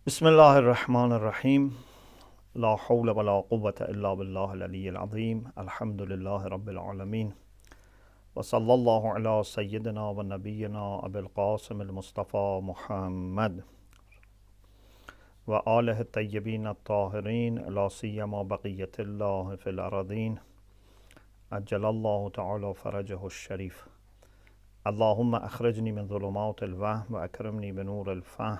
بسم الله الرحمن الرحيم لا حول ولا قوة إلا بالله العلي العظيم الحمد لله رب العالمين وصلى الله على سيدنا ونبينا أبي القاسم المصطفى محمد وآله الطيبين الطاهرين لا سيما بقية الله في الأراضين عجل الله تعالى فرجه الشريف اللهم أخرجني من ظلمات الوهم وأكرمني بنور الفهم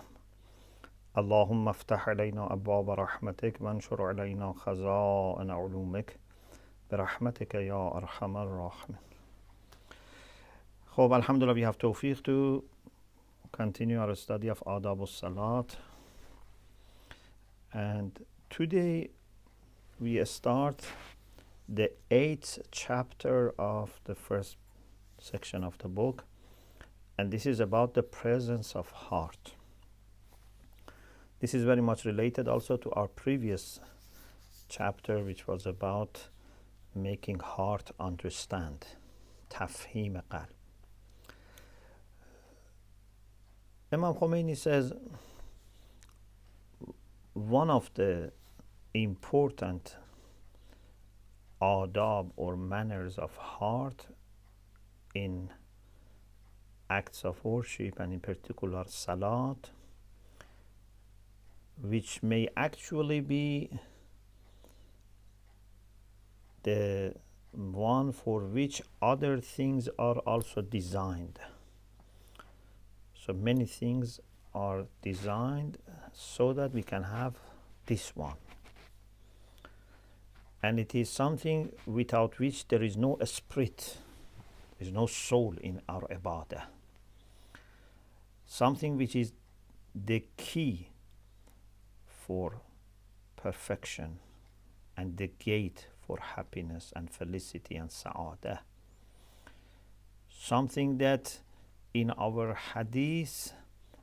اللهم افتح علينا أبواب رحمتك وانشر علينا خزائن علومك برحمتك يا أرحم الراحمين. خب, alhamdulillah, we have tawfiq to continue our study of Ādāb al-Salāt, and today we start the 8th chapter of the first section of the book, and this is about the presence of heart. This is very much related also to our previous chapter, which was about making heart understand, tafhim qalb. Imam Khomeini says one of the important ādāb or manners of heart in acts of worship, and in particular salat, which may actually be the one for which other things are also designed. So many things are designed so that we can have this one. And it is something without which there is no spirit, there is no soul in our ibadah. Something which is the key for perfection and the gate for happiness and felicity and sa'adah. Something that in our hadith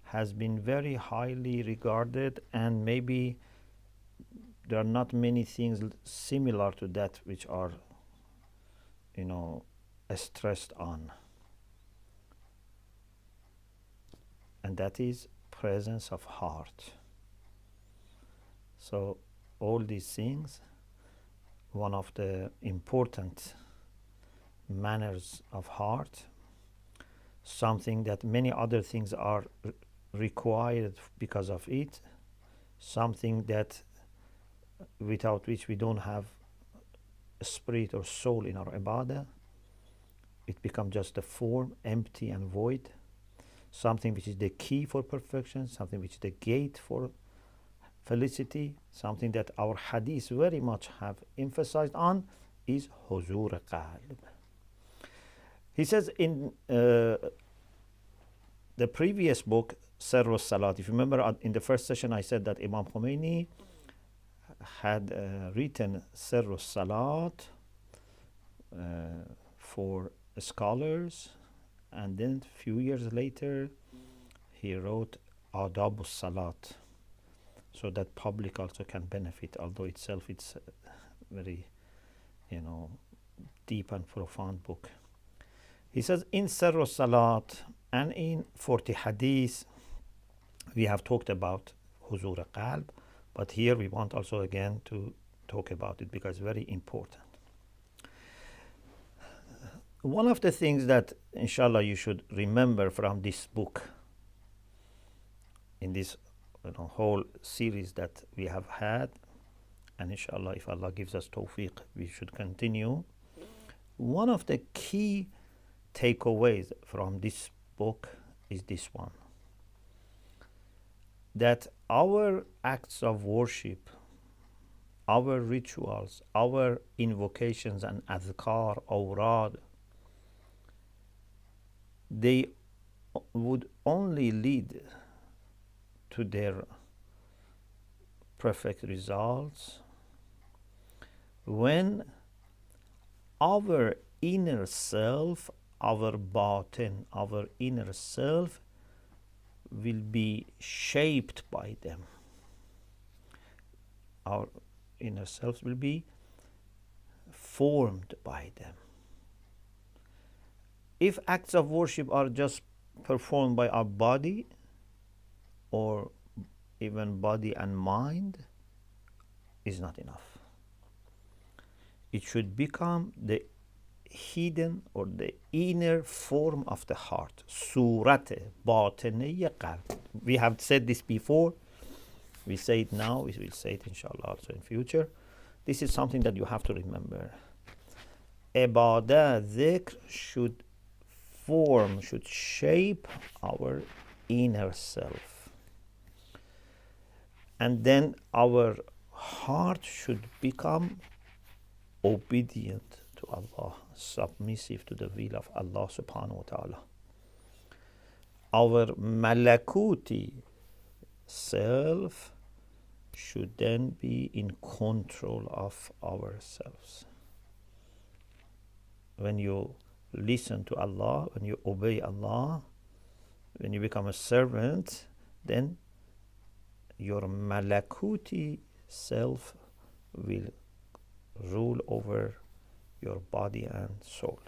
has been very highly regarded, and maybe there are not many things similar to that which are, stressed on. And that is presence of heart. So all these things, one of the important manners of heart, something that many other things are required because of it, something that without which we don't have a spirit or soul in our ibadah, it becomes just a form, empty and void, something which is the key for perfection, something which is the gate for felicity, something that our hadith very much have emphasized on, is huzur qalb. He says in the previous book, Sirr al-Salāt, if you remember in the first session I said that Imam Khomeini had written Sirr al-Salāt for scholars, and then a few years later he wrote Ādāb al-Salāt, so that public also can benefit, although itself it's a very, deep and profound book. He says in Sirr al-Salāt and in 40 hadith, we have talked about huzur qalb, but here we want also again to talk about it because it's very important. One of the things that inshallah you should remember from this book, in this whole series that we have had, and inshallah if Allah gives us tawfiq we should continue, one of the key takeaways from this book is this one, that our acts of worship, our rituals, our invocations and adhkar, awrad, they would only lead to their perfect results when our inner self, our batin, our inner self will be shaped by them. Our inner selves will be formed by them. If acts of worship are just performed by our body, or even body and mind is not enough. It should become the hidden or the inner form of the heart. Surat batiniya qalb. We have said this before. We say it now. We will say it inshallah also in future. This is something that you have to remember. Ibadah, dhikr should form, should shape our inner self. And then our heart should become obedient to Allah, submissive to the will of Allah subhanahu wa ta'ala. Our malakuti self should then be in control of ourselves. When you listen to Allah, when you obey Allah, when you become a servant, then your malakuti self will rule over your body and soul.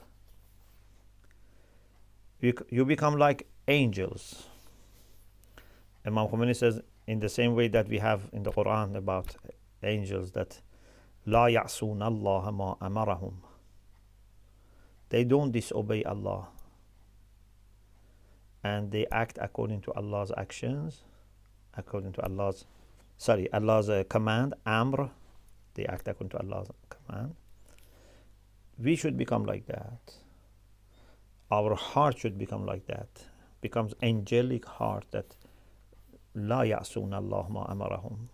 You become like angels. Imam Khomeini says, in the same way that we have in the Quran about angels, that لا يعصون الله ما أمرهم. They don't disobey Allah, and they act according to Allah's actions, according to Allah's command, amr. They act according to Allah's command. We should become like that. Our heart should become like that. Becomes angelic heart that لا يعصون الله ما أمرهم.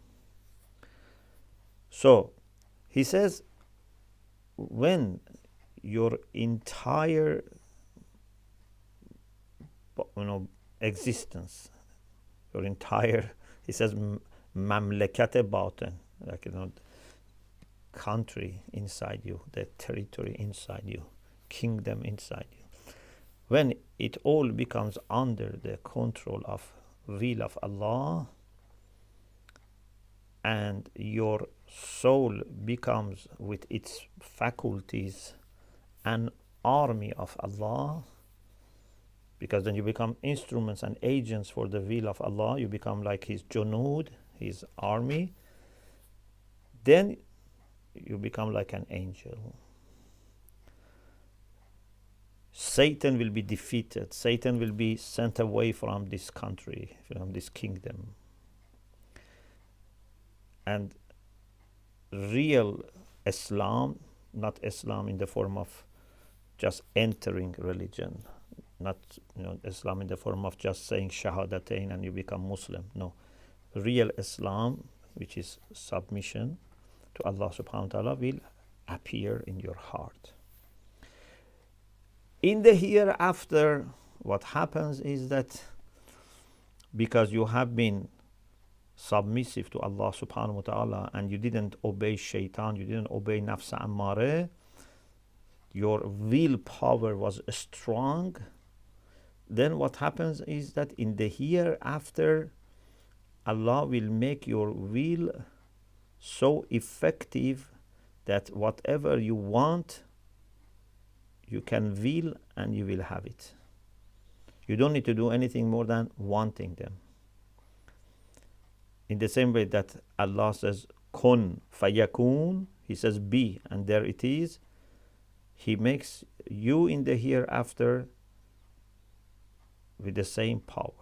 So he says, when your entire existence, your entire, he says, mamlakat batin, like country inside you, the territory inside you, kingdom inside you, when it all becomes under the control of will of Allah, and your soul becomes with its faculties an army of Allah, because then you become instruments and agents for the will of Allah, you become like his junud, his army, then you become like an angel. Satan will be defeated. Satan will be sent away from this country, from this kingdom. And real Islam, not Islam in the form of just entering religion, not Islam in the form of just saying Shahadatain and you become Muslim. No. Real Islam, which is submission to Allah subhanahu wa ta'ala, will appear in your heart. In the hereafter, what happens is that because you have been submissive to Allah subhanahu wa ta'ala and you didn't obey shaitan, you didn't obey nafs ammare, your willpower was strong, then what happens is that in the hereafter, Allah will make your will so effective that whatever you want, you can will and you will have it. You don't need to do anything more than wanting them. In the same way that Allah says, kun fayakun, he says be, and there it is. He makes you in the hereafter with the same power.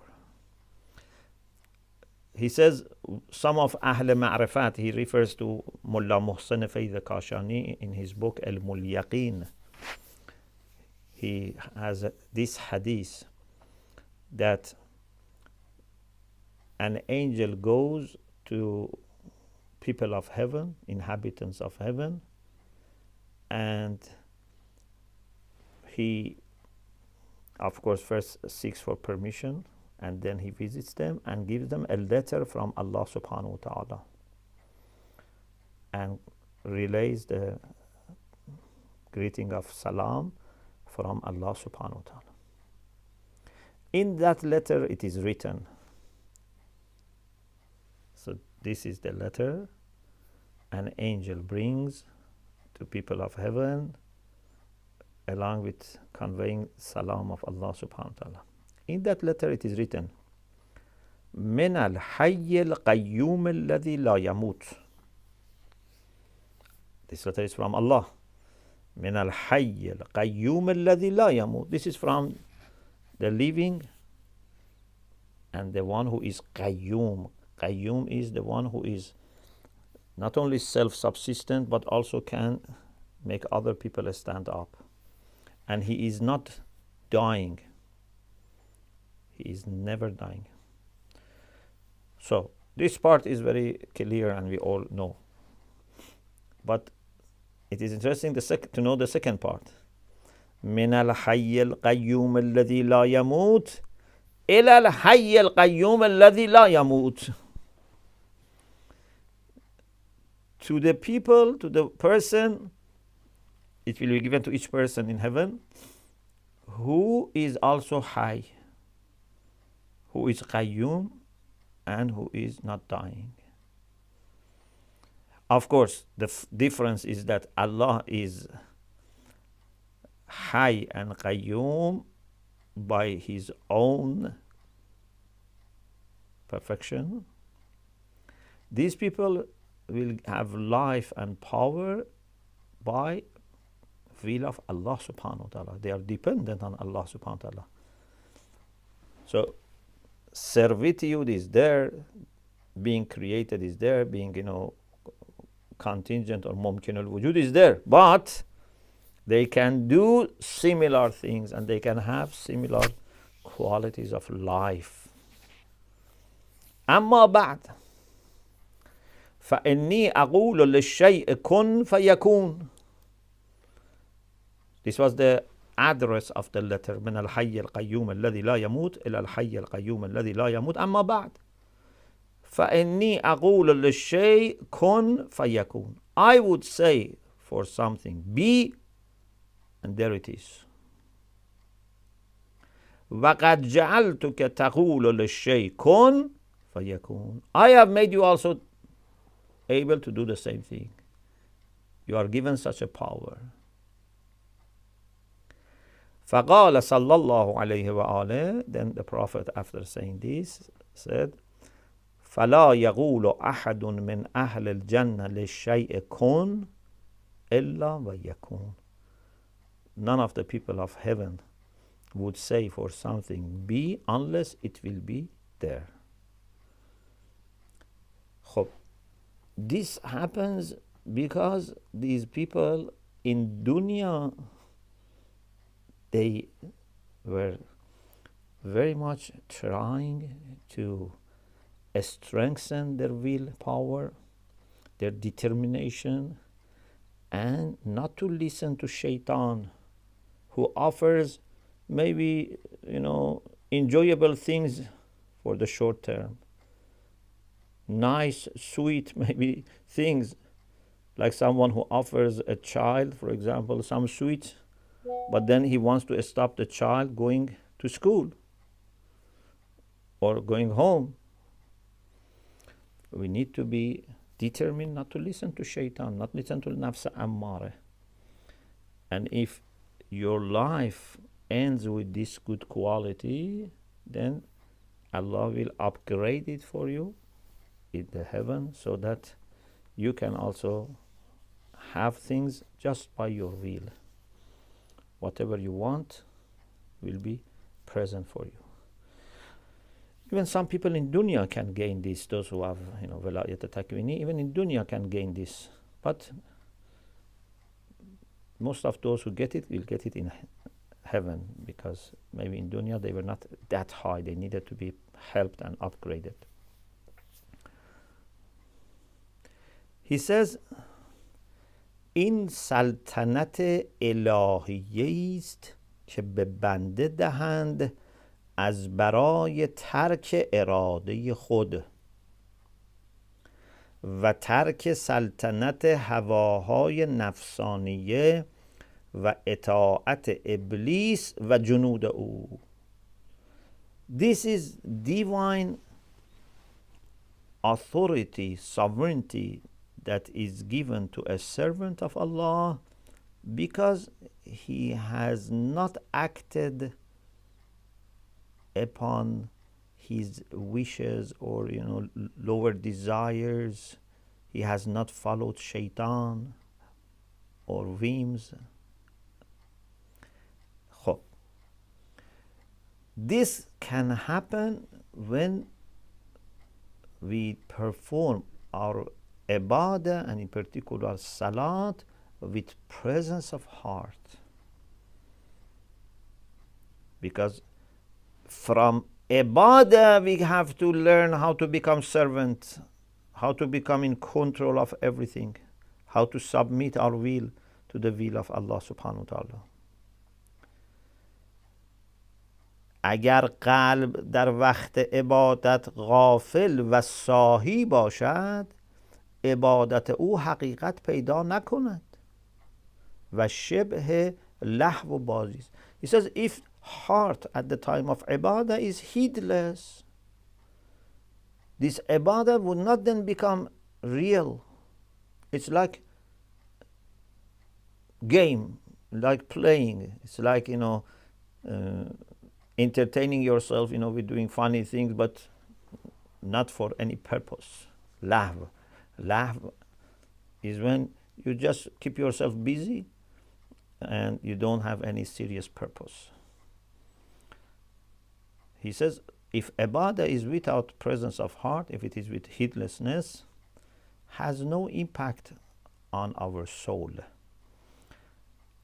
He says, some of Ahl Ma'rifat, he refers to Mullah Muhsin Fayd Kashani in his book Al-Mulyaqeen. He has this hadith that an angel goes to people of heaven, inhabitants of heaven, and he, of course, first seeks for permission, and then he visits them and gives them a letter from Allah subhanahu wa ta'ala and relays the greeting of salam from Allah subhanahu wa ta'ala. In that letter it is written, so this is the letter an angel brings to people of heaven along with conveying salam of Allah subhanahu wa ta'ala. In that letter it is written, من الحي القيوم الذي لا يموت. This letter is from Allah. من الحي القيوم الذي لا يموت. This is from the living and the one who is Qayyum. Qayyum is the one who is not only self-subsistent but also can make other people stand up. And he is not dying. He is never dying. So this part is very clear and we all know. But it is interesting to know the second part. من الحي القيوم الذي لا يموت إلى الحي القيوم الذي لا يموت. To the people, to the person, it will be given to each person in heaven who is also Hayy, who is Qayyum, and who is not dying. Of course, the difference is that Allah is Hayy and Qayyum by His own perfection. These people will have life and power by will of Allah subhanahu wa ta'ala. They are dependent on Allah subhanahu wa ta'ala. So servitude is there, being created is there, being, contingent or mumkin al-wujud is there, but they can do similar things and they can have similar qualities of life. أما بعد فإني أقول للشيء كن فيكون. This was the address of the letter. من الحي القيوم الذي لا يموت إلى الحي القيوم الذي لا يموت أما بعد فإني أقول للشيء كن فيكون. I would say for something be, and there it is. وقد جعلتك تقول للشيء كن فيكون. I have made you also able to do the same thing. You are given such a power. فقال صلى الله عليه وآله. Then the Prophet, after saying this, said فلا يقول أحد من أهل الجنة للشيء كن إلا ويكون. None of the people of heaven would say for something be unless it will be there. خب, this happens because these people in dunya, they were very much trying to strengthen their willpower, their determination, and not to listen to shaitan, who offers maybe, enjoyable things for the short term. Nice, sweet, maybe things, like someone who offers a child, for example, some sweets, but then he wants to stop the child going to school or going home. We need to be determined not to listen to shaitan, not listen to nafs ammare. And if your life ends with this good quality, then Allah will upgrade it for you in the heaven so that you can also have things just by your will. Whatever you want will be present for you. Even some people in dunya can gain this. Those who have, velayat takwini, even in dunya can gain this. But most of those who get it will get it in heaven, because maybe in dunya they were not that high. They needed to be helped and upgraded. He says, این سلطنت الهیه است که به بنده دهند از برای ترک اراده خود و ترک سلطنت هواهای نفسانیه و اطاعت ابلیس و جنود او. This is divine authority, sovereignty that is given to a servant of Allah because he has not acted upon his wishes or lower desires. He has not followed shaitan or whims. خب. This can happen when we perform our ibadah, and in particular salat, with presence of heart. Because from ibadah we have to learn how to become servant, how to become in control of everything, how to submit our will to the will of Allah subhanahu wa ta'ala. اگر قلب در وقت عبادت غافل و ساهی باشد، عبادت او حقیقت پیدا نکند و شبه لهو و بازی است. He says if heart at the time of ibadah is heedless, this ibadah would not then become real. It's like game, like playing. It's like entertaining yourself, with doing funny things, but not for any purpose. Lahv. Lahv is when you just keep yourself busy and you don't have any serious purpose. He says, if ibadah is without presence of heart, if it is with heedlessness, has no impact on our soul.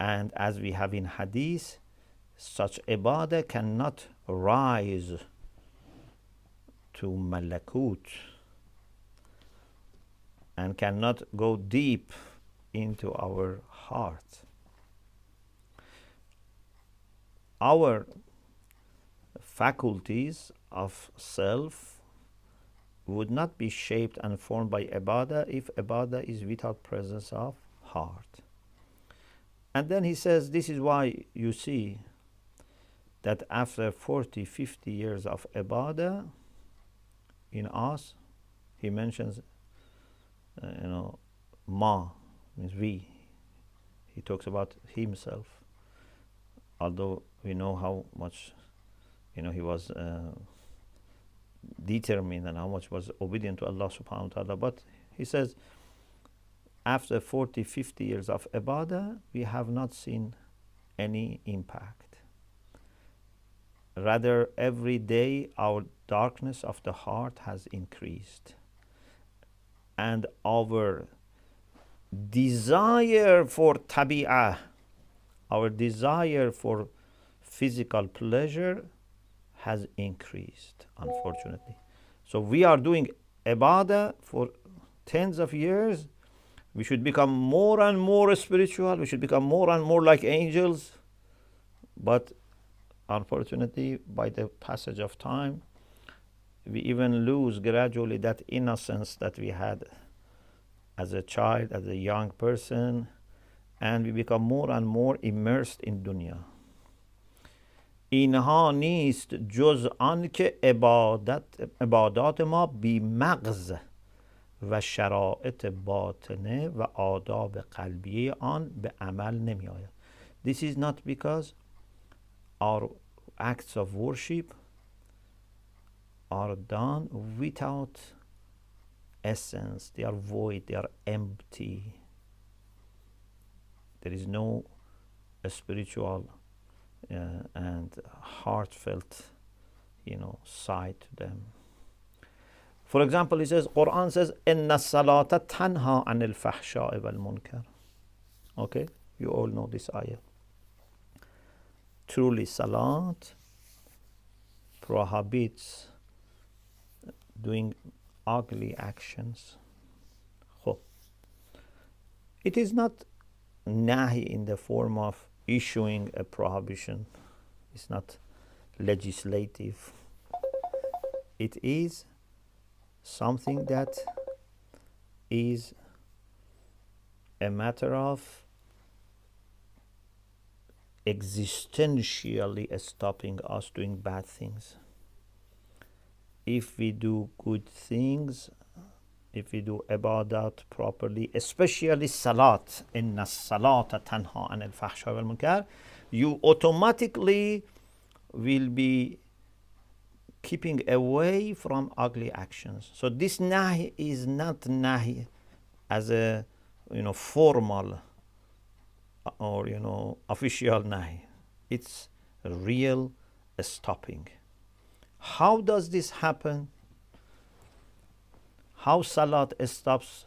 And as we have in Hadith, such ibadah cannot rise to malakut and cannot go deep into our heart. Our faculties of self would not be shaped and formed by ibadah if ibadah is without presence of heart. And then he says, this is why you see that after 40, 50 years of ibadah in us, he mentions, ma, means we. He talks about himself. Although we know how much, he was determined and how much was obedient to Allah subhanahu wa ta'ala. But he says, after 40, 50 years of ibadah, we have not seen any impact. Rather, every day our darkness of the heart has increased. And our desire for tabi'ah, our desire for physical pleasure has increased, unfortunately. So we are doing ibadah for tens of years. We should become more and more spiritual. We should become more and more like angels. But unfortunately, by the passage of time, we even lose gradually that innocence that we had as a child, as a young person, and we become more and more immersed in dunya. اینها نیست جز آن که عبادات ما بی مغز و شرائط باطنه و آداب قلبیه آن به عمل نمی آید. This is not because our acts of worship are done without essence. They are void, they are empty. There is no spiritual and heartfelt, side to them. For example, he says, Quran says, إِنَّ الصَّلَاةَ تَنْهَى عَنِ الْفَحْشَاءِ وَالْمُنْكَرِ. Okay, you all know this ayah. Truly, salat prohibits doing ugly actions. It is not nahi in the form of issuing a prohibition. It's not legislative. It is something that is a matter of existentially stopping us doing bad things. If we do good things, if we do ibadat properly, especially salat, inna salata tanha anil fahsha wal munkar, you automatically will be keeping away from ugly actions. So this nahi is not nahi as a formal or official nahi. It's a real stopping. How does this happen? How Salat stops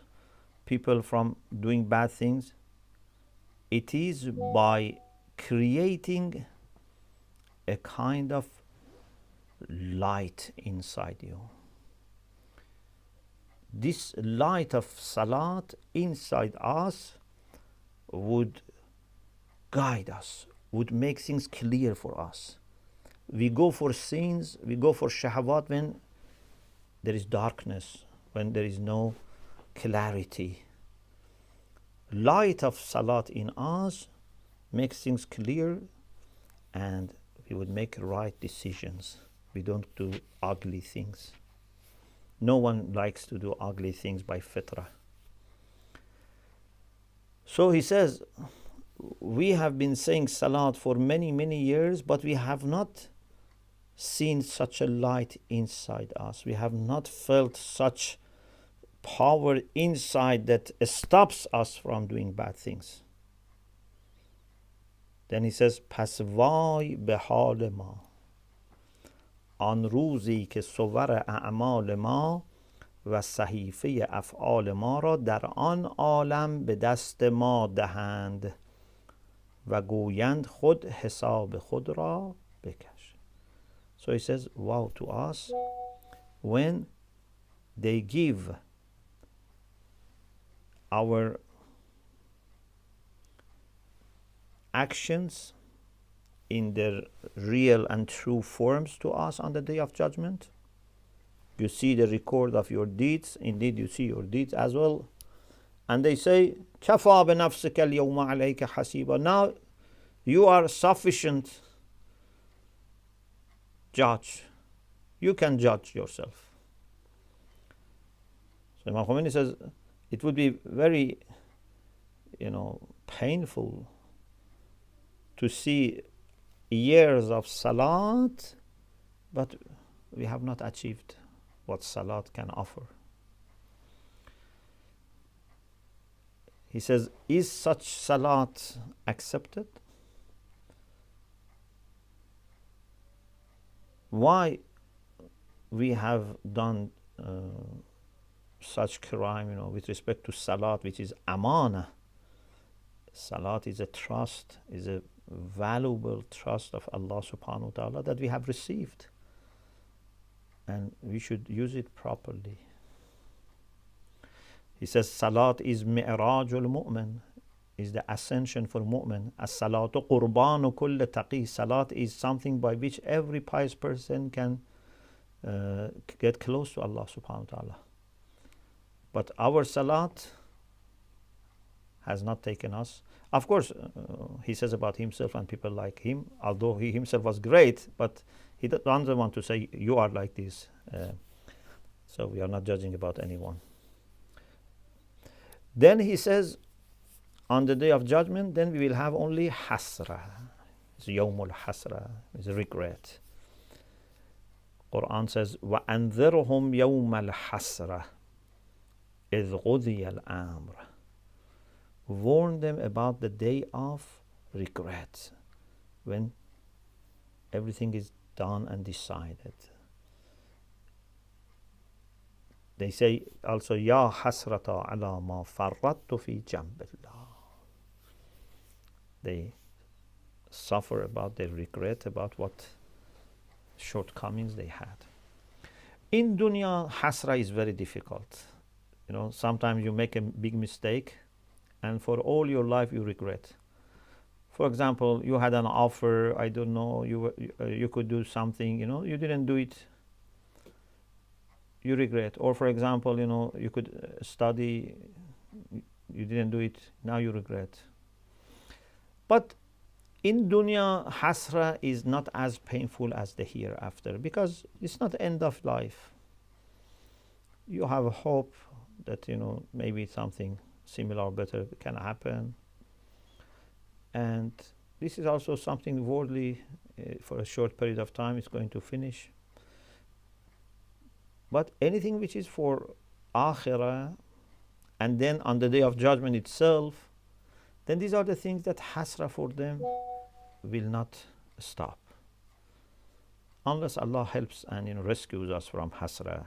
people from doing bad things? It is by creating a kind of light inside you. This light of Salat inside us would guide us, would make things clear for us. We go for sins, we go for shahawat when there is darkness, when there is no clarity. Light of Salat in us makes things clear, and we would make right decisions. We don't do ugly things. No one likes to do ugly things by fitrah. So he says, we have been saying Salat for many, many years, but we have not seen such a light inside us. We have not felt such power inside that stops us from doing bad things. Then he says, پس وای به حال ما آن روزی که صور اعمال ما و صحیفه افعال ما را در آن عالم به دست ما دهند و گویند خود حساب خود را بکش. So he says, wow to us when they give our actions in their real and true forms to us on the Day of Judgment. You see the record of your deeds. Indeed, you see your deeds as well. And they say, كَفَى بِنَفْسِكَ الْيَوْمَ عَلَيْكَ حَسِيبًا. Now you are sufficient judge. You can judge yourself. So Imam Khomeini says, it would be very, painful to see years of Salat, but we have not achieved what Salat can offer. He says, is such Salat accepted? Why we have done such crime, with respect to Salat, which is amana. Salat is a trust, is a valuable trust of Allah subhanahu wa ta'ala that we have received, and we should use it properly. He says Salat is mi'rajul mu'min, is the ascension for mu'min. As-salatu qurbanu kull taqi. Salat is something by which every pious person can get close to Allah subhanahu wa ta'ala. But our Salat has not taken us. Of course, he says about himself and people like him, although he himself was great, but he doesn't want to say you are like this. So we are not judging about anyone. Then he says, on the Day of Judgment, then we will have only hasra. It's yawmul hasra, it's regret. Quran says, وَأَنذِرْهُمْ يَوْمَ الْحَسْرَةِ إِذْ قُضِيَ الْأَمْرُ. Warn them about the day of regret, when everything is done and decided. They say also, Ya hasrata ala ma farrattu fi jambillah. They suffer about, they regret about what shortcomings they had. In dunya, hasra is very difficult. Sometimes you make a big mistake, and for all your life you regret. For example, you had an offer, I don't know, you could do something, you didn't do it, you regret. Or for example, you could study, you didn't do it, now you regret. But in dunya, hasra is not as painful as the hereafter, because it's not the end of life. You have a hope that, maybe something similar or better can happen. And this is also something worldly, for a short period of time it's going to finish. But anything which is for akhirah, and then on the day of judgment itself, then these are the things that hasra for them will not stop. Unless Allah helps and rescues us from hasra.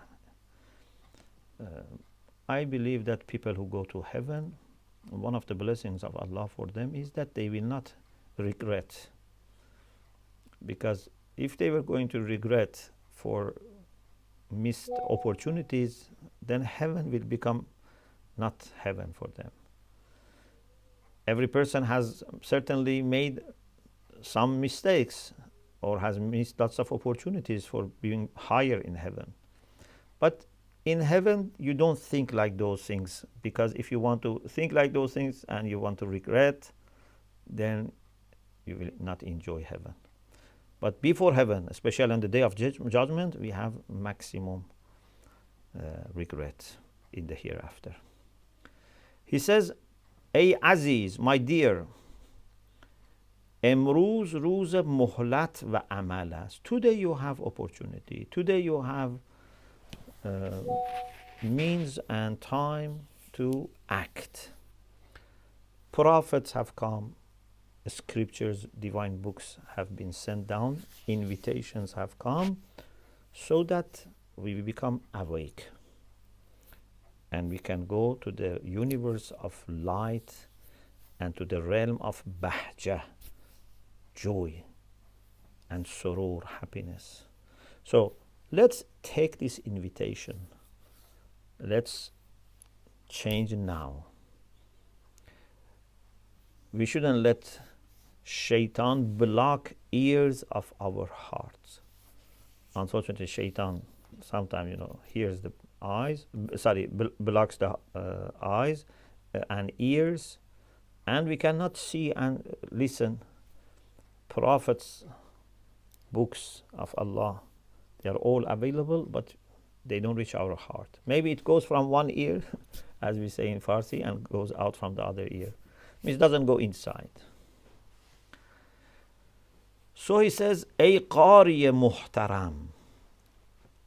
I believe that people who go to heaven, one of the blessings of Allah for them is that they will not regret. Because if they were going to regret for missed opportunities, then heaven will become not heaven for them. Every person has certainly made some mistakes or has missed lots of opportunities for being higher in heaven. But in heaven, you don't think like those things, because if you want to think like those things and you want to regret, then you will not enjoy heaven. But before heaven, especially on the day of judgment, we have maximum regret in the hereafter. He says, Ey Aziz, my dear, امروز روز مهلت و عمل است. Today you have opportunity. Today you have means and time to act. Prophets have come, scriptures, divine books have been sent down, invitations have come, so that we become awake. And we can go to the universe of light and to the realm of bahjah, joy and surur, happiness. So let's take this invitation. Let's change now. We shouldn't let shaitan block ears of our hearts. Unfortunately, shaitan sometimes, hears the eyes, blocks the eyes and ears, and we cannot see and listen. Prophets, books of Allah, they are all available, but they don't reach our heart. Maybe it goes from one ear, as we say in Farsi, and goes out from the other ear. It doesn't go inside. So he says, Ey qari muhtaram,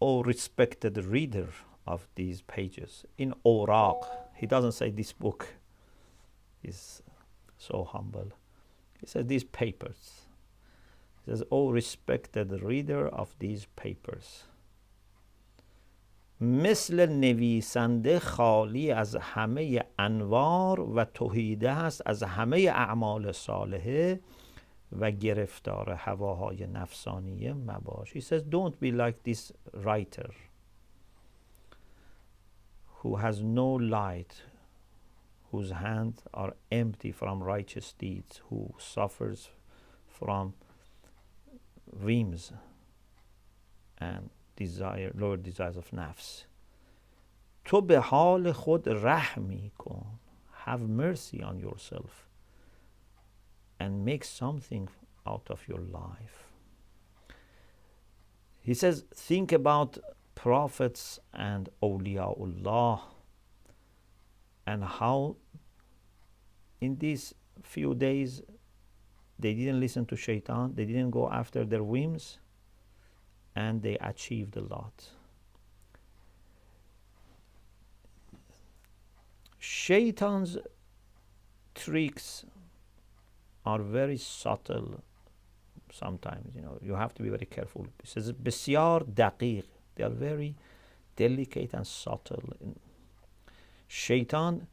O respected reader of these pages. In awraq, he doesn't say this book is so humble. He says these papers. He says, O respected reader of these papers. مثل نویسنده خالی از همه انوار و توحیده است از همه اعمال صالحه و گرفتار هواهای نفسانیه مباش. He says, don't be like this writer who has no light, whose hands are empty from righteous deeds, who suffers from whims and lower desires of nafs. تو به حال خود رحمی کن. Have mercy on yourself and make something out of your life. He says, think about prophets and awliyaullah and how in these few days they didn't listen to shaitan, they didn't go after their whims, and they achieved a lot. Shaitan's tricks are very subtle sometimes, you have to be very careful. It says, بسیار دقیق. They are very delicate and subtle. Shaitan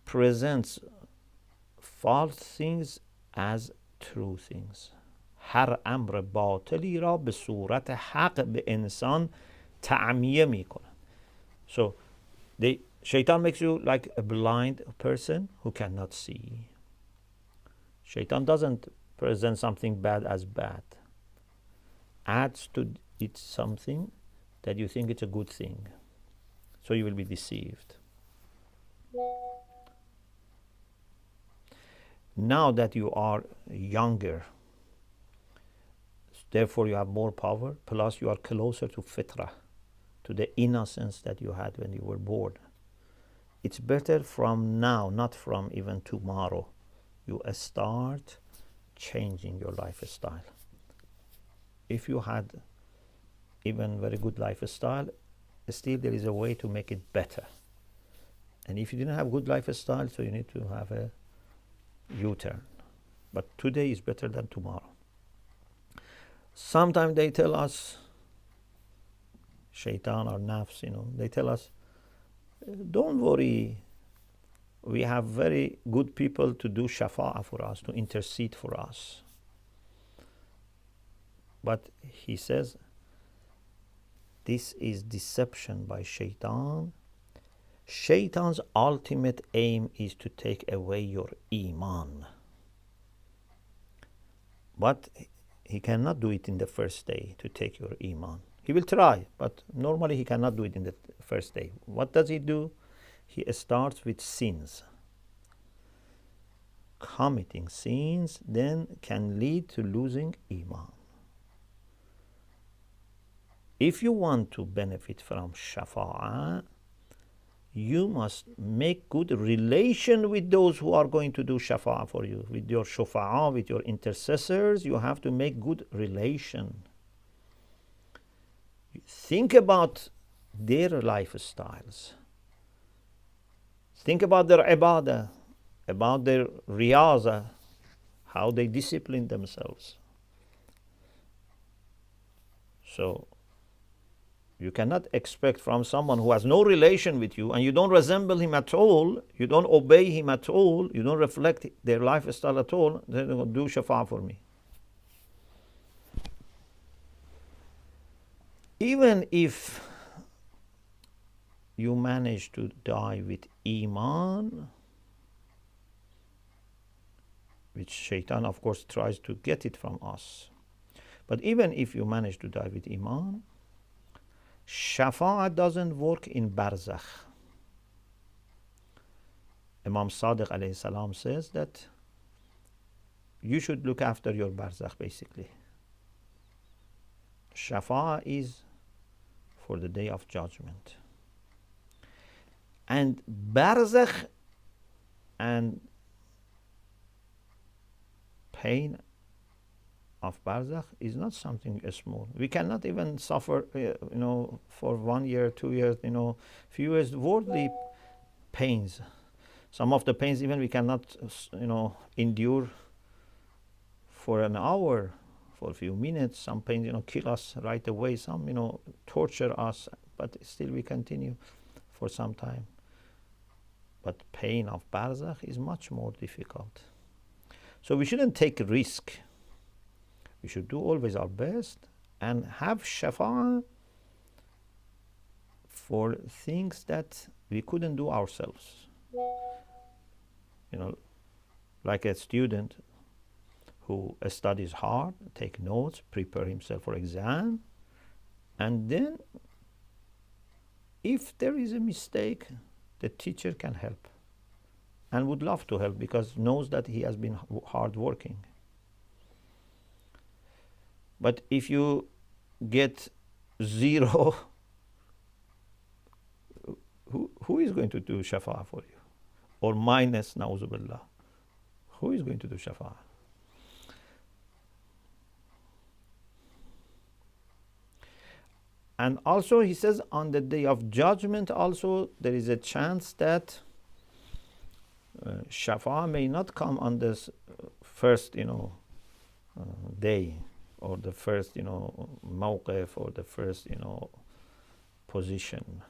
presents false things as true things. هر امر باطلی را به صورت حق به انسان تعمیه می کنند. So Shaitan makes you like a blind person who cannot see. Shaitan doesn't present something bad as bad. Adds to it something that you think it's a good thing. So you will be deceived. Now that you are younger, therefore you have more power, plus you are closer to fitrah, to the innocence that you had when you were born. It's better from now, not from even tomorrow. You start changing your lifestyle. If you had even very good lifestyle, still there is a way to make it better. And if you didn't have good lifestyle, so you need to have a U-turn. But today is better than tomorrow. Sometimes they tell us, shaitan or nafs, they tell us, don't worry, we have very good people to do shafa'ah for us, to intercede for us. But he says, this is deception by shaitan. Shaitan's ultimate aim is to take away your iman. But he cannot do it in the first day to take your iman. He will try, but normally he cannot do it in the first day. What does he do? He starts with sins. Committing sins then can lead to losing iman. If you want to benefit from shafa'ah, you must make good relation with those who are going to do shafa'ah for you. With your shufa'ah, with your intercessors, you have to make good relation. Think about their lifestyles. Think about their ibadah, about their riyazah, how they discipline themselves. So, you cannot expect from someone who has no relation with you and you don't resemble him at all, you don't obey him at all, you don't reflect their lifestyle at all, they're going to do shafa'ah for me. Even if you manage to die with iman, which shaitan of course tries to get it from us, but even if you manage to die with iman, shafa'ah doesn't work in barzakh. Imam Sadiq alayhi salam says that you should look after your barzakh basically. Shafa'ah is for the day of judgment. And barzakh and pain of barzakh is not something small. We cannot even suffer, for 1 year, 2 years, few years, worldly pains. Some of the pains even we cannot, endure for an hour, for a few minutes. Some pains, kill us right away. Some, torture us, but still we continue for some time. But pain of barzakh is much more difficult. So we shouldn't take risk. We should do always our best and have shafa'ah for things that we couldn't do ourselves. Like a student who studies hard, take notes, prepare himself for exam, and then if there is a mistake, the teacher can help and would love to help because knows that he has been hard working. But if you get 0, who is going to do shafa'ah for you? Or minus, na'udhu billah. Who is going to do shafa'ah? And also he says on the day of judgment also there is a chance that shafa'ah may not come on this first, day, or the first, mawqif, or the first, position.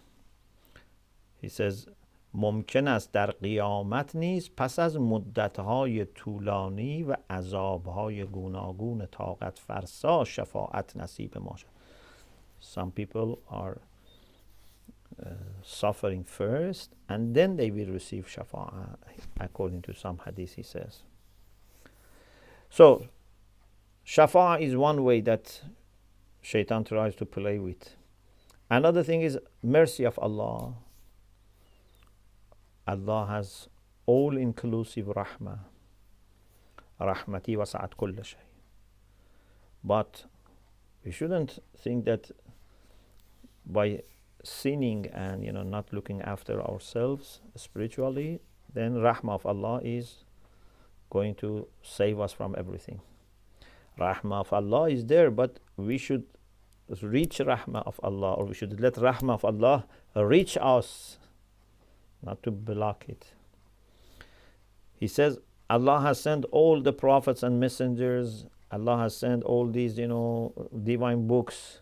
He says, ممکن است در قیامت نیز پس از مدتهای طولانی و عذابهای گوناگون طاقت فرسا شفاعت نصیب ما شد. Some people are suffering first and then they will receive shafa'ah, according to some hadith he says. So shafa'ah is one way that shaitan tries to play with. Another thing is mercy of Allah. Allah has all-inclusive rahmah. Rahmati wasa'at kulla shay. But we shouldn't think that by sinning and not looking after ourselves spiritually, then rahmah of Allah is going to save us from everything. Rahmah of Allah is there, but we should reach rahmah of Allah, or we should let rahmah of Allah reach us, not to block it. He says, Allah has sent all the prophets and messengers. Allah has sent all these, divine books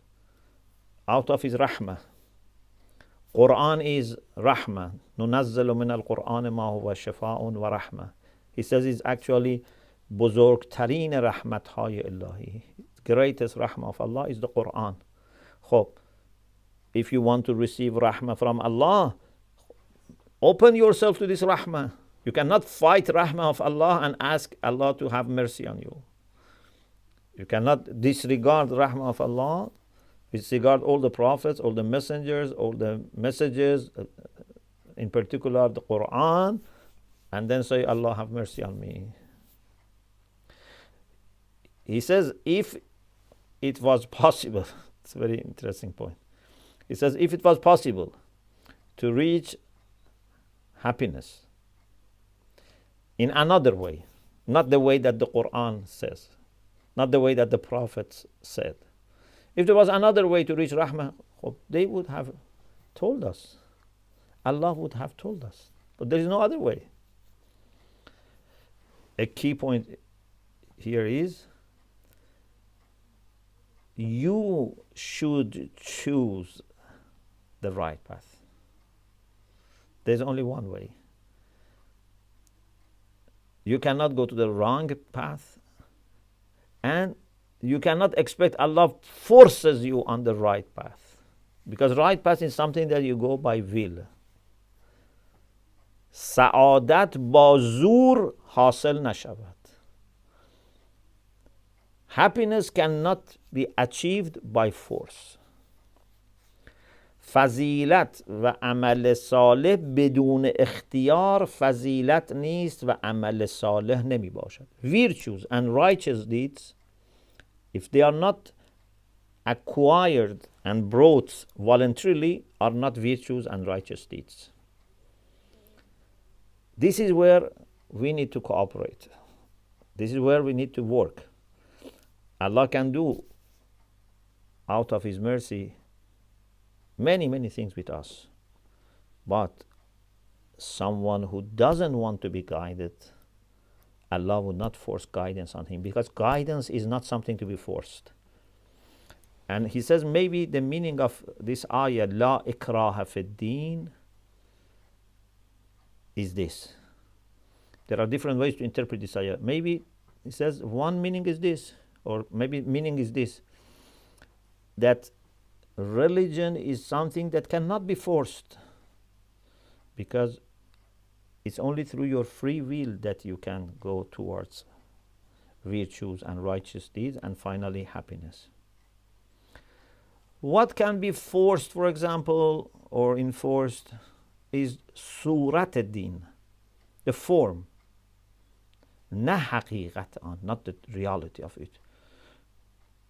out of His rahmah. Quran is rahmah. نُنَزَّلُ مِنَ الْقُرْآنِ مَا هُوَ شِفَاءٌ وَرَحْمَةٌ. He says it's actually بزرگترین رحمت های الهی. Greatest rahmah of Allah is the Quran. خب, if you want to receive rahmah from Allah, open yourself to this rahmah. You cannot fight rahmah of Allah and ask Allah to have mercy on you. You cannot disregard rahmah of Allah, disregard all the prophets, all the messengers, all the messages, in particular the Quran, and then say, Allah have mercy on me. He says, if it was possible, it's a very interesting point. He says, if it was possible to reach happiness in another way, not the way that the Quran says, not the way that the prophets said. If there was another way to reach rahmah, they would have told us. Allah would have told us. But there is no other way. A key point here is, you should choose the right path. There's only one way. You cannot go to the wrong path, and you cannot expect Allah forces you on the right path, because right path is something that you go by will. سعادت با زور حاصل نشود. Happiness cannot be achieved by force. فضیلت و عمل صالح بدون اختیار فضیلت نیست و عمل صالح نمی باشد. Virtues and righteous deeds, if they are not acquired and brought voluntarily, are not virtues and righteous deeds. This is where we need to cooperate. This is where we need to work. Allah can do, out of His mercy, many, many things with us. But someone who doesn't want to be guided, Allah would not force guidance on him, because guidance is not something to be forced. And he says maybe the meaning of this ayah, La ikraha fi din, is this. There are different ways to interpret this ayah. Maybe he says one meaning is this, or maybe meaning is this, that religion is something that cannot be forced, because it's only through your free will that you can go towards virtues and righteous deeds and finally happiness. What can be forced, for example, or enforced, is surat ad-din, the form, na haqiqat, not the reality of it.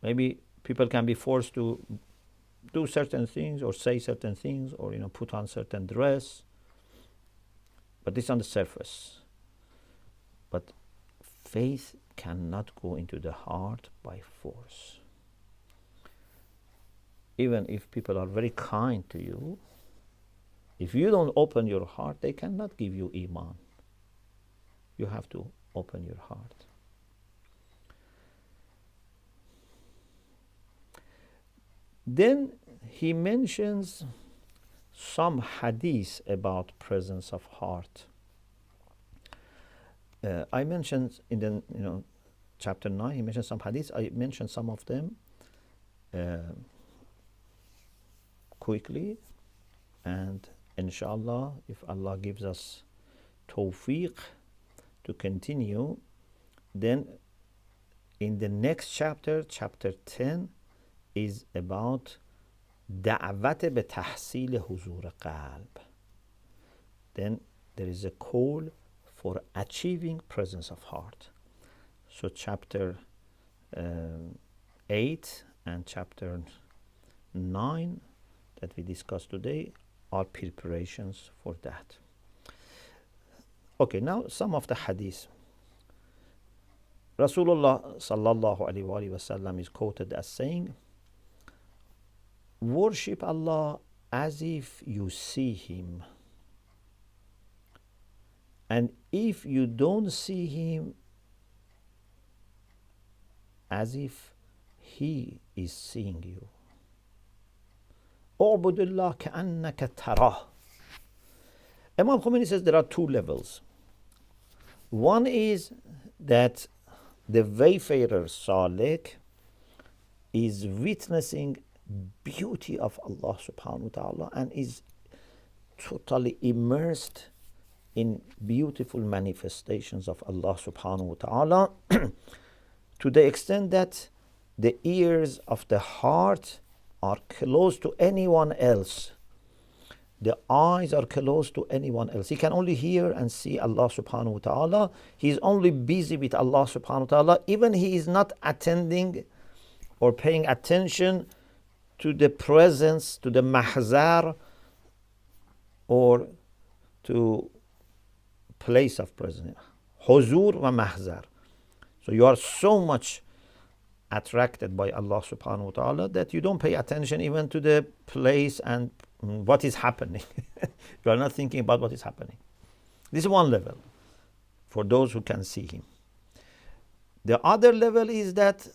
Maybe people can be forced to do certain things or say certain things, or put on certain dress, but this on the surface. But faith cannot go into the heart by force. Even if people are very kind to you, if you don't open your heart, they cannot give you iman. You have to open your heart. Then he mentions some hadiths about presence of heart. I mentioned in the chapter 9, he mentioned some hadiths. I mentioned some of them quickly, and inshallah, if Allah gives us tawfiq to continue, then in the next chapter, chapter 10, is about دعوت به تحصیل حضور قلب. Then there is a call for achieving presence of heart. So chapter 8 and chapter 9 that we discussed today are preparations for that. Okay, now some of the hadiths. Rasulullah sallallahu alaihi wasallam is quoted as saying, worship Allah as if you see Him. And if you don't see Him, as if He is seeing you. اعبد الله كأنك تراه. Imam Khomeini says there are two levels. One is that the wayfarer Salik is witnessing beauty of Allah subhanahu wa ta'ala and is totally immersed in beautiful manifestations of Allah subhanahu wa ta'ala to the extent that the ears of the heart are close to anyone else. The eyes are close to anyone else. He can only hear and see Allah subhanahu wa ta'ala. He is only busy with Allah subhanahu wa ta'ala. Even he is not attending or paying attention to the presence, to the mahzar or to place of presence. Huzur wa mahzar. So you are so much attracted by Allah subhanahu wa ta'ala that you don't pay attention even to the place and what is happening. You are not thinking about what is happening. This is one level for those who can see Him. The other level is that,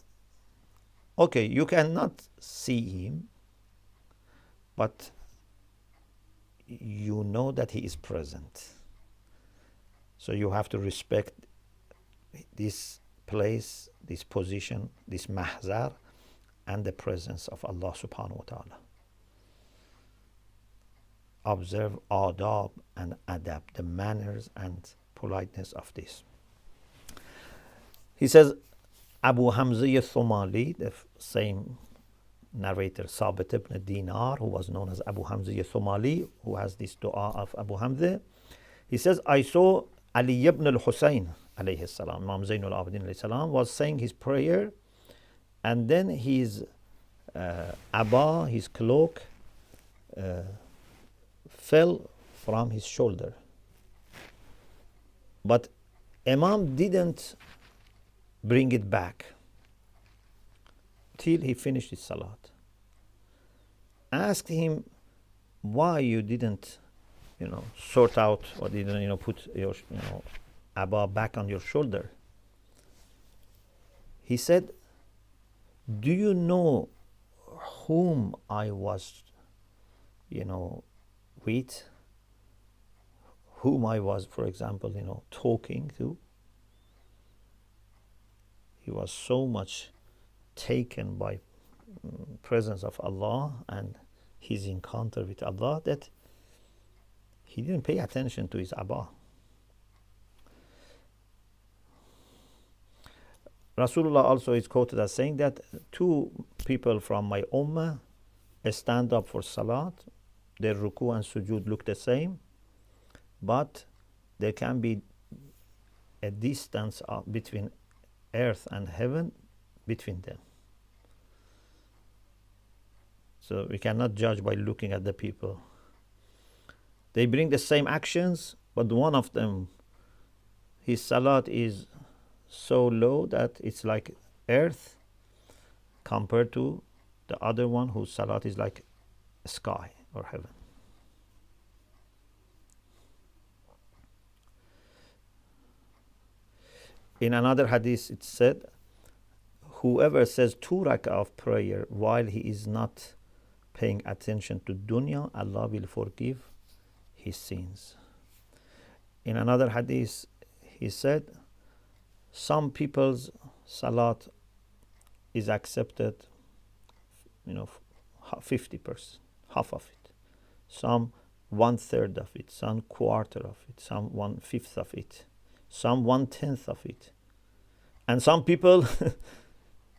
okay, you cannot see Him, but you know that He is present. So you have to respect this place, this position, this mahzar, and the presence of Allah subhanahu wa ta'ala. Observe Ādāb and Ādāb, the manners and politeness of this. He says, Abu Hamza Shomali, the same narrator, Sabit ibn Dinar, who was known as Abu Hamza Shomali, who has this dua of Abu Hamza. He says, I saw Ali ibn al-Husayn, alayhi salam, Imam Zayn al-Abidin alayhi salam, was saying his prayer, and then his abba, his cloak, fell from his shoulder. But Imam didn't bring it back till he finished his salat. Asked him why you didn't, sort out or didn't, put your, abba back on your shoulder. He said, do you know whom I was, with? Whom I was, for example, talking to? He was so much taken by presence of Allah and his encounter with Allah that he didn't pay attention to his Abba. Rasulullah also is quoted as saying that two people from my ummah stand up for salat, their ruku and sujood look the same, but there can be a distance between earth and heaven between them. So we cannot judge by looking at the people. They bring the same actions, but one of them, his salat is so low that it's like earth compared to the other one whose salat is like sky or heaven. In another hadith it said, whoever says 2 rak'ah of prayer while he is not paying attention to dunya, Allah will forgive his sins. In another hadith he said, some people's salat is accepted, 50%, half of it. Some 1/3 of it, some 1/4 of it, some 1/5 of it, some 1/10 of it. And some people,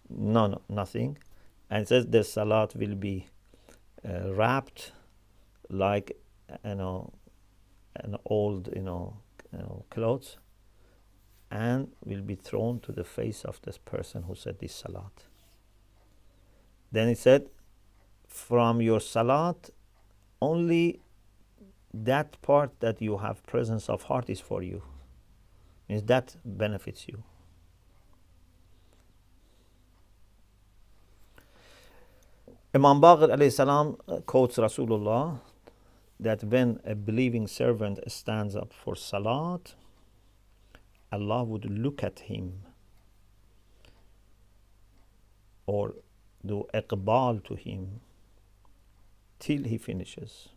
nothing. And it says the salat will be wrapped like, an old, clothes, and will be thrown to the face of this person who said this salat. Then it said, from your salat, only that part that you have presence of heart is for you. Means that benefits you. Imam Baqir alayhi salam quotes Rasulullah that when a believing servant stands up for Salat, Allah would look at him or do iqbal to him till he finishes.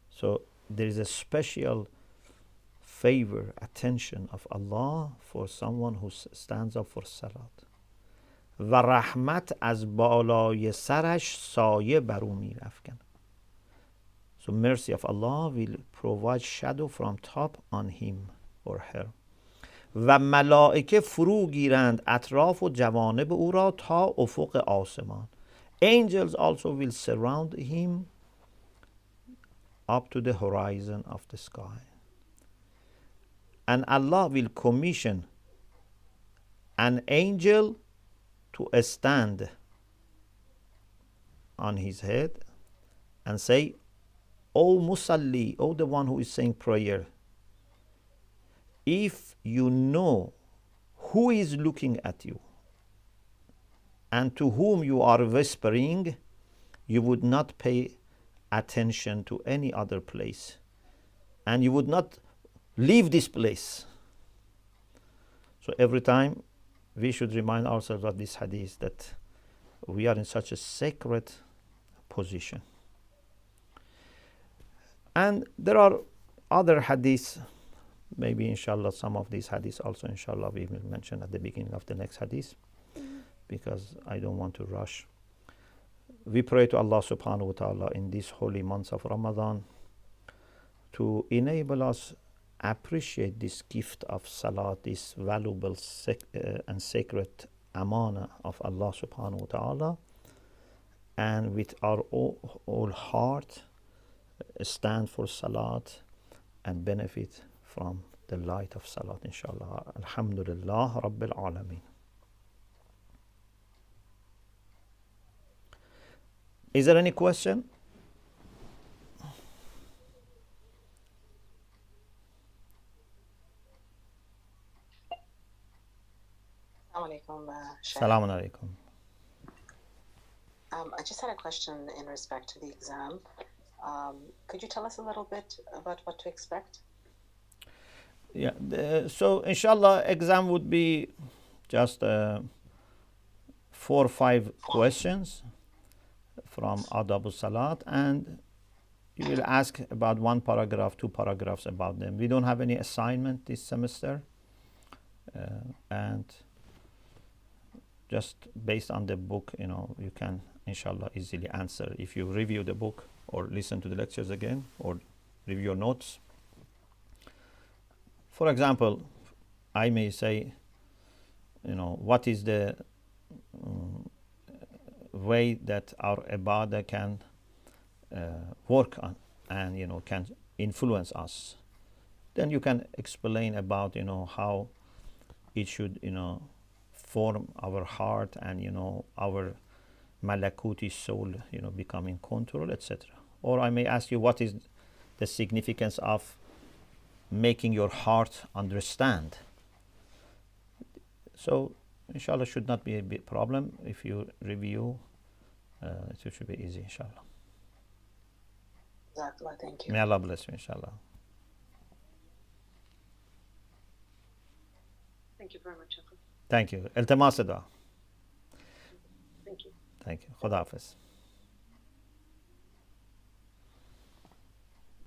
So there is a special favor, attention of Allah for someone who stands up for Salat. و رحمت از بالای سرش سایه بر او می‌افکند. So mercy of Allah will provide shadow from top on him or her. و ملائکه فرو گیرند اطراف و جوانب او را تا افق آسمان. Angels also will surround him up to the horizon of the sky. And Allah will commission an angel to stand on his head and say, O Musalli, O the one who is saying prayer, if you know who is looking at you and to whom you are whispering, you would not pay attention to any other place and you would not leave this place. So every time we should remind ourselves of this hadith, that we are in such a sacred position. And there are other hadiths, maybe inshallah some of these hadiths also inshallah we will mention at the beginning of the next hadith, because I don't want to rush. We pray to Allah subhanahu wa ta'ala in these holy months of Ramadan to enable us appreciate this gift of Salat, this valuable and sacred amana of Allah subhanahu wa ta'ala, and with our whole heart stand for Salat and benefit from the light of Salat inshallah. Alhamdulillah Rabbil Alameen. Is there any question? Assalamu alaikum. I just had a question in respect to the exam. Could you tell us a little bit about what to expect? Yeah, so inshallah exam would be just 4 or 5 questions from Ādāb al-Salāt, and you will ask about 1 paragraph, 2 paragraphs about them. We don't have any assignment this semester, and just based on the book, you can inshallah easily answer if you review the book or listen to the lectures again or review your notes. For example, I may say, what is the way that our ibadah can work on and can influence us. Then you can explain about how it should form our heart and our malakuti soul become in control, etc. Or I may ask you, what is the significance of making your heart understand? So inshallah should not be a big problem. If you review, it should be easy inshallah. Thank you. May Allah bless you inshallah. Thank you very much. Thank you. التماس دعا. Thank you. Thank you. خدا حافظ.